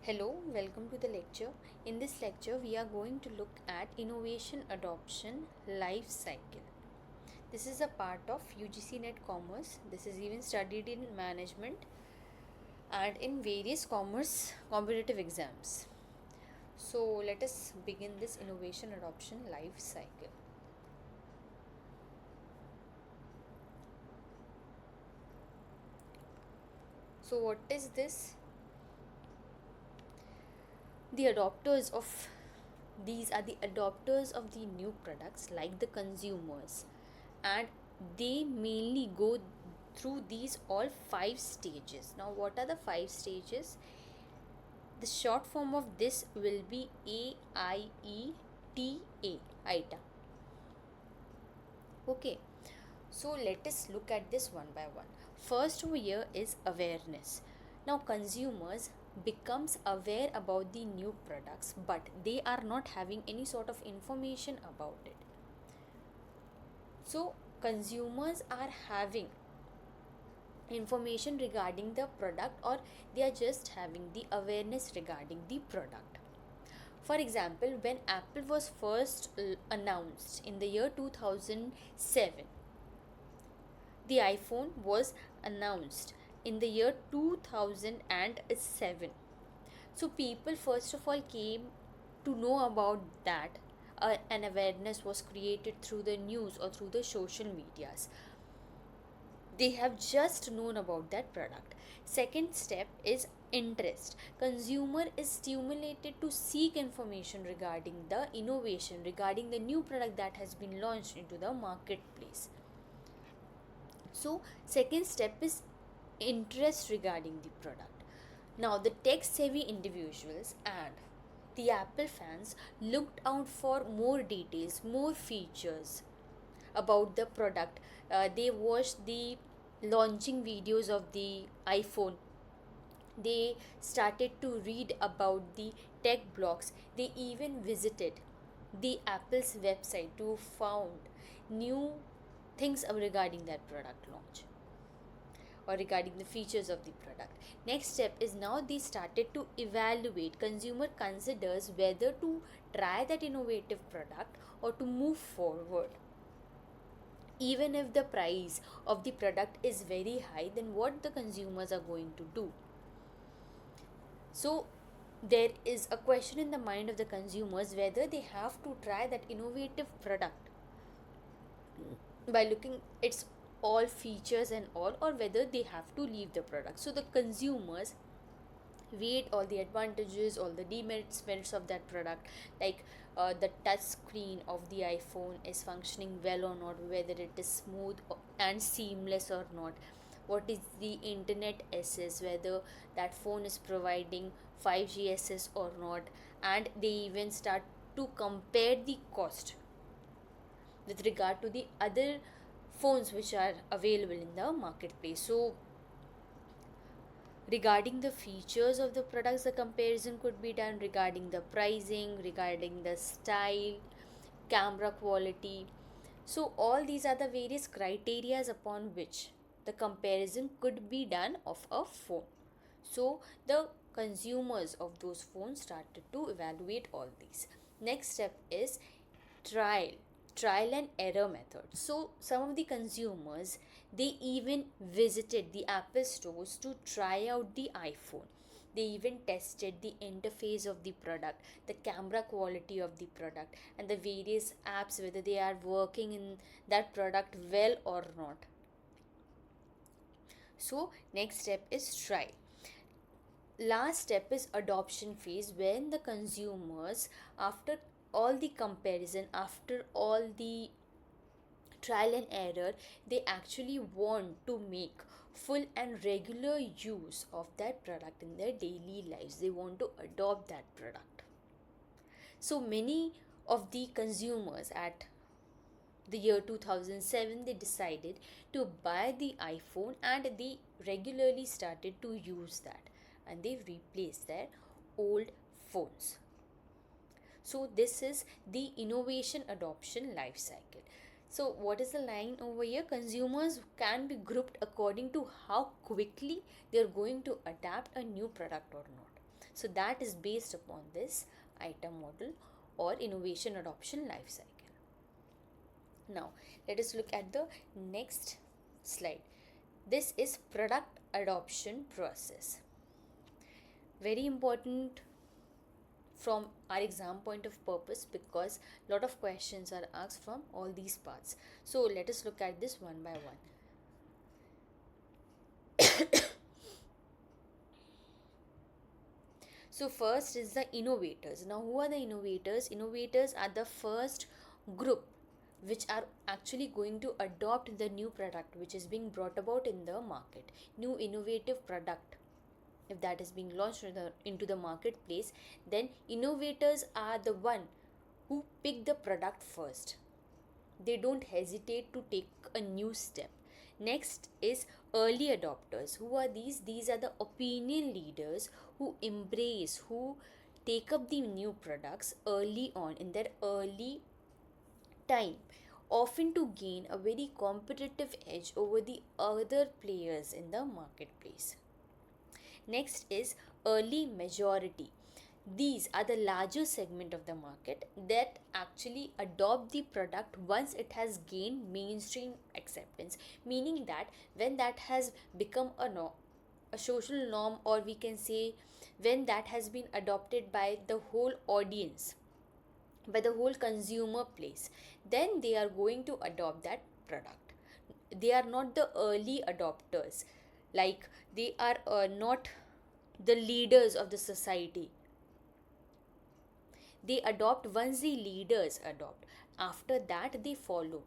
Hello, welcome to the lecture. In this lecture, we are going to look at Innovation Adoption Lifecycle. This is a part of UGC NET Commerce. This is even studied in management and in various commerce competitive exams. So, let us begin this Innovation Adoption Lifecycle. So, what is this? The adopters of these are the adopters of the new products like the consumers, and they mainly go through these all five stages. Now, what are the five stages? The short form of this will be AIETA, ITA. Okay, so let us look at this one by one. First over here is awareness. Now, consumers becomes aware about the new products, but they are not having any sort of information about it. So consumers are having information regarding the product, or they are just having the awareness regarding the product. For example, when Apple was first announced in the year 2007, the iPhone was announced in the year 2007. So people first of all came to know about that. An awareness was created through the news or through the social medias. They have just known about that product. Second step is interest. Consumer is stimulated to seek information regarding the innovation, regarding the new product that has been launched into the marketplace. So second step is interest regarding the product. Now the tech savvy individuals and the Apple fans looked out for more details, more features about the product. They watched the launching videos of the iPhone. They started to read about the tech blogs. They even visited the Apple's website to found new things regarding that product launch or regarding the features of the product. Next step is now they started to evaluate. Consumer considers whether to try that innovative product or to move forward. Even if the price of the product is very high, then what the consumers are going to do? So there is a question in the mind of the consumers whether they have to try that innovative product by looking its all features and all, or whether they have to leave the product. So the consumers weight all the advantages, all the demerits, merits of that product, like the touch screen of the iPhone is functioning well or not, whether it is smooth and seamless or not, what is the internet access, whether that phone is providing 5G access or not, and they even start to compare the cost with regard to the other phones which are available in the marketplace. So regarding the features of the products, the comparison could be done regarding the pricing, regarding the style, camera quality. So all these are the various criteria upon which the comparison could be done of a phone. So the consumers of those phones started to evaluate all these. Next step is trial trial and error method. So some of the consumers, they even visited the Apple stores to try out the iPhone. They even tested the interface of the product, the camera quality of the product, and the various apps, whether they are working in that product well or not. So next step is trial. Last step is adoption phase, when the consumers, after all the comparison, after all the trial and error, they actually want to make full and regular use of that product in their daily lives. They want to adopt that product. So many of the consumers at the year 2007, they decided to buy the iPhone, and they regularly started to use that, and they replaced their old phones. So this is the innovation adoption life cycle. So what is the line over here? Consumers can be grouped according to how quickly they are going to adapt a new product or not. So that is based upon this item model or innovation adoption life cycle. Now let us look at the next slide. This is product adoption process. Very important from our exam point of purpose, because a lot of questions are asked from all these parts. So let us look at this one by one. So first is the innovators. Now who are the innovators? Innovators are the first group which are actually going to adopt the new product which is being brought about in the market, new innovative product. If that is being launched into the marketplace, then innovators are the one who pick the product first. They don't hesitate to take a new step. Next is early adopters. Who are these? These are the opinion leaders who embrace, who take up the new products early on in their early time, often to gain a very competitive edge over the other players in the marketplace. Next is early majority. These are the larger segment of the market that actually adopt the product once it has gained mainstream acceptance, meaning that when that has become a social norm, or we can say when that has been adopted by the whole audience, by the whole consumer place, then they are going to adopt that product. They are not the early adopters, like they are not the leaders of the society. They adopt once the leaders adopt. After that, they follow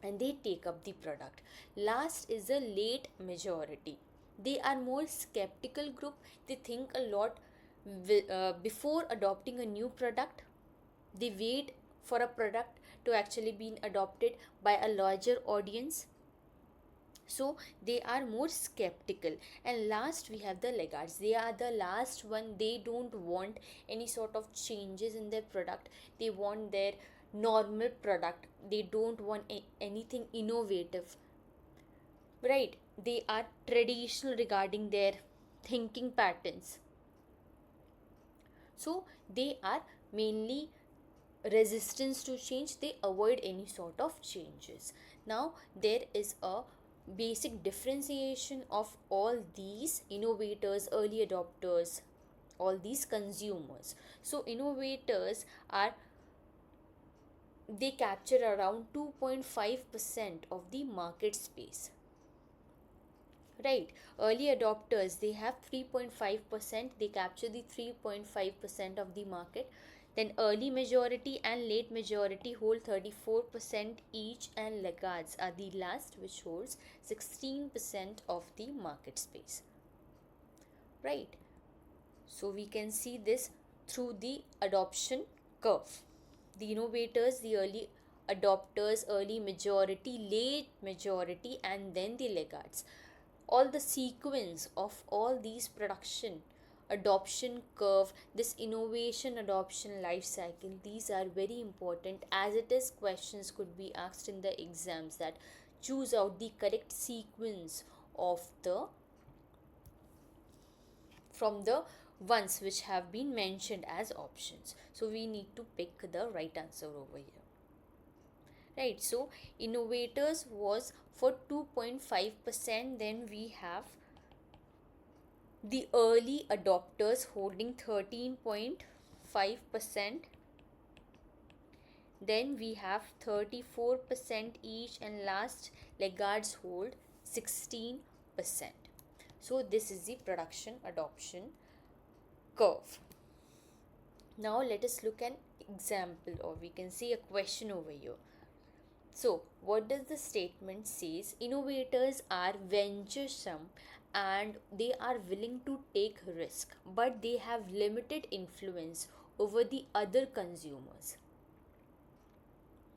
and they take up the product. Last is the late majority. They are more skeptical group. They think a lot before adopting a new product. They wait for a product to actually be adopted by a larger audience, so they are more skeptical. And last we have the laggards. They are the last one. They don't want any sort of changes in their product. They want their normal product. They don't want anything innovative, right? They are traditional regarding their thinking patterns, so they are mainly resistance to change. They avoid any sort of changes. Now there is a basic differentiation of all these innovators, early adopters, all these consumers. So innovators are, they capture around 2.5% of the market space, right? Early adopters, they have 3.5%. They capture the 3.5% of the market. Then early majority and late majority hold 34% each, and laggards are the last, which holds 16% of the market space, right? So we can see this through the adoption curve. The innovators, the early adopters, early majority, late majority, and then the laggards. All the sequence of all these production adoption curve, this innovation adoption life cycle, these are very important, as it is questions could be asked in the exams that choose out the correct sequence of the from the ones which have been mentioned as options. So we need to pick the right answer over here, right? So innovators was for 2.5%. Then we have the early adopters holding 13.5%. Then we have 34% each, and last laggards hold 16%. So this is the production adoption curve. Now let us look at an example, or we can say a question over here. So what does the statement says? Innovators are venturesome and they are willing to take risk, but they have limited influence over the other consumers.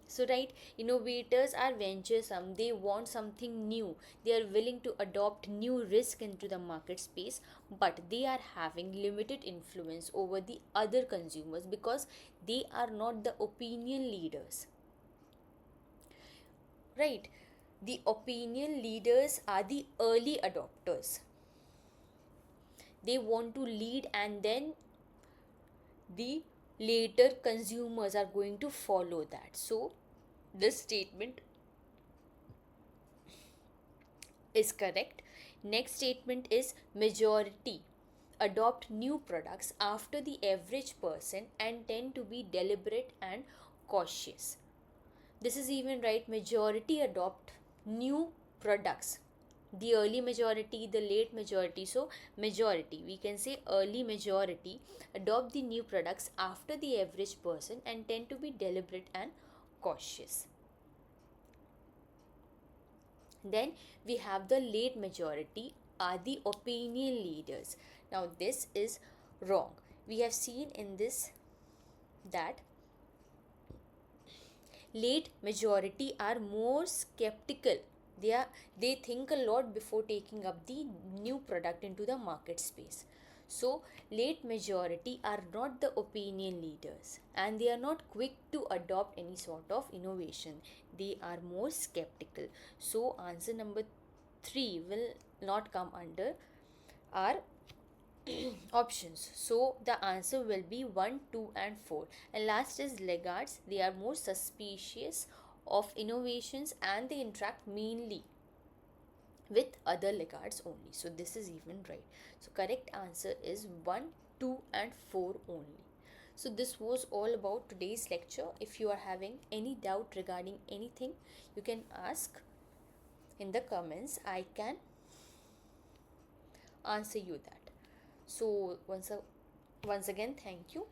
So right, innovators are venturesome, they want something new, they are willing to adopt new risk into the market space, but they are having limited influence over the other consumers because they are not the opinion leaders, right? The opinion leaders are the early adopters. They want to lead, and then the later consumers are going to follow that. So this statement is correct. Next statement is majority adopt new products after the average person and tend to be deliberate and cautious. This is even right. Majority adopt new products. The early majority, the late majority. So, majority, we can say early majority adopt the new products after the average person and tend to be deliberate and cautious. Then we have the late majority are the opinion leaders. Now, this is wrong. We have seen in this that late majority are more skeptical. They think a lot before taking up the new product into the market space. So late majority are not the opinion leaders, and they are not quick to adopt any sort of innovation. They are more skeptical. So answer number 3 will not come under our options. So the answer will be 1, 2, and 4. And last is laggards. They are more suspicious of innovations and they interact mainly with other laggards only. So this is even right. So correct answer is 1, 2, and 4 only. So this was all about today's lecture. If you are having any doubt regarding anything, you can ask in the comments. I can answer you that. So once again, thank you.